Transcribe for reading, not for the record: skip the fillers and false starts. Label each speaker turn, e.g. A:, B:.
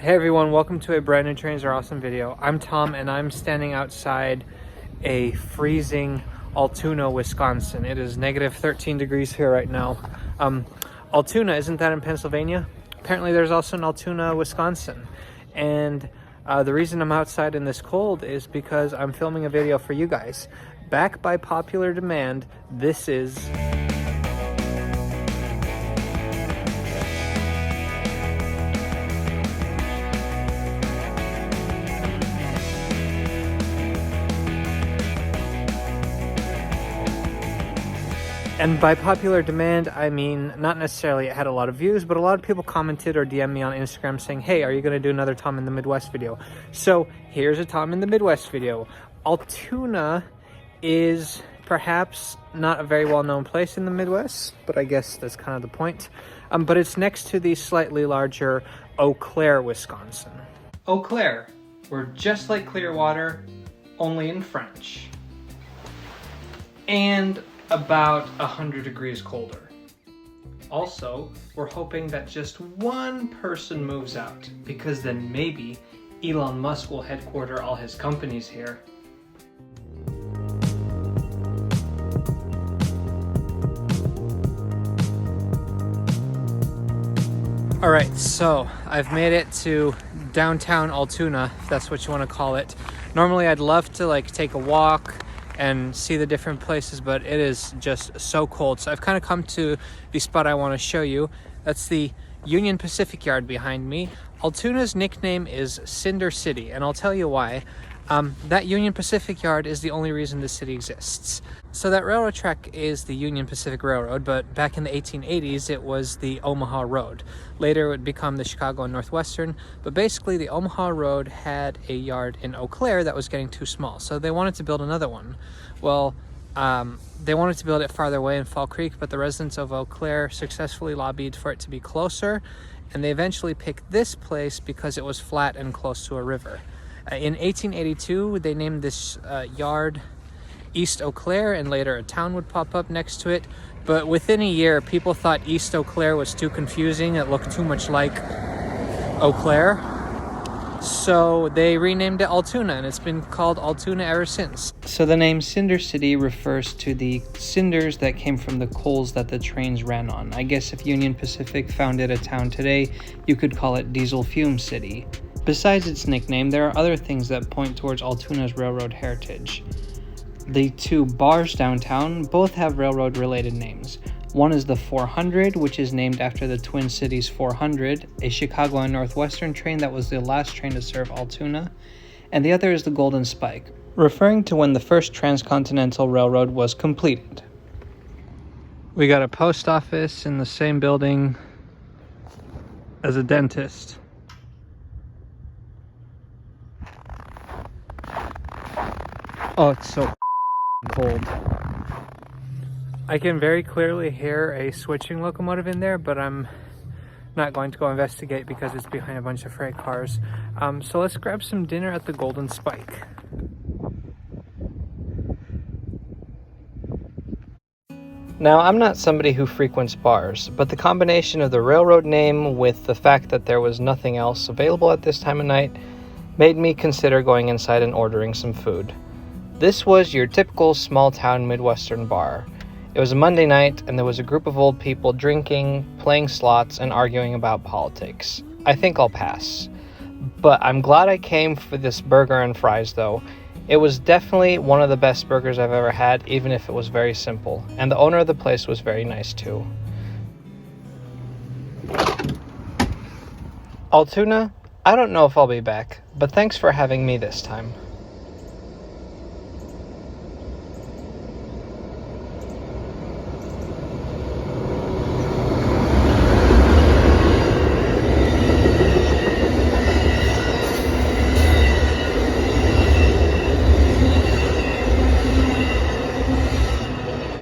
A: Hey everyone, welcome to a brand new Trains Are Awesome video. I'm Tom and I'm standing outside a freezing Altoona, Wisconsin. It is negative 13 degrees here right now. Altoona, isn't that in Pennsylvania? Apparently there's also an Altoona, Wisconsin. And the reason I'm outside in this cold is because I'm filming a video for you guys. Back by popular demand, this is... And by popular demand, I mean, not necessarily it had a lot of views, but a lot of people commented or DM'd me on Instagram saying, hey, are you going to do another Tom in the Midwest video? So here's a Tom in the Midwest video. Altoona is perhaps not a very well-known place in the Midwest, but I guess that's kind of the point. But it's next to the slightly larger Eau Claire, Wisconsin. Eau Claire, we're just like Clearwater, only in French. And about 100 degrees colder. Also, we're hoping that just one person moves out, because then maybe Elon Musk will headquarter all his companies here. Alright, so I've made it to downtown Altoona, if that's what you want to call it. Normally I'd love to take a walk and see the different places, but it is just so cold. So I've kind of come to the spot I want to show you. That's the Union Pacific Yard behind me. Altoona's nickname is Cinder City, and I'll tell you why. That Union Pacific Yard is the only reason the city exists. So that railroad track is the Union Pacific Railroad, but back in the 1880s it was the Omaha Road. Later it would become the Chicago and Northwestern, but basically the Omaha Road had a yard in Eau Claire that was getting too small, so they wanted to build another one. Well, they wanted to build it farther away in Fall Creek, but the residents of Eau Claire successfully lobbied for it to be closer, and they eventually picked this place because it was flat and close to a river. In 1882, they named this yard East Eau Claire, and later a town would pop up next to it. But within a year, people thought East Eau Claire was too confusing. It looked too much like Eau Claire. So they renamed it Altoona, and it's been called Altoona ever since. So the name Cinder City refers to the cinders that came from the coals that the trains ran on. I guess if Union Pacific founded a town today, you could call it Diesel Fume City. Besides its nickname, there are other things that point towards Altoona's railroad heritage. The two bars downtown both have railroad-related names. One is the 400, which is named after the Twin Cities 400, a Chicago and Northwestern train that was the last train to serve Altoona, and the other is the Golden Spike, referring to when the first transcontinental railroad was completed. We got a post office in the same building as a dentist. Oh, it's so cold. I can very clearly hear a switching locomotive in there, but I'm not going to go investigate because it's behind a bunch of freight cars. So let's grab some dinner at the Golden Spike. Now, I'm not somebody who frequents bars, but the combination of the railroad name with the fact that there was nothing else available at this time of night made me consider going inside and ordering some food. This was your typical small-town Midwestern bar. It was a Monday night, and there was a group of old people drinking, playing slots, and arguing about politics. I think I'll pass. But I'm glad I came for this burger and fries, though. It was definitely one of the best burgers I've ever had, even if it was very simple. And the owner of the place was very nice, too. Altoona, I don't know if I'll be back, but thanks for having me this time.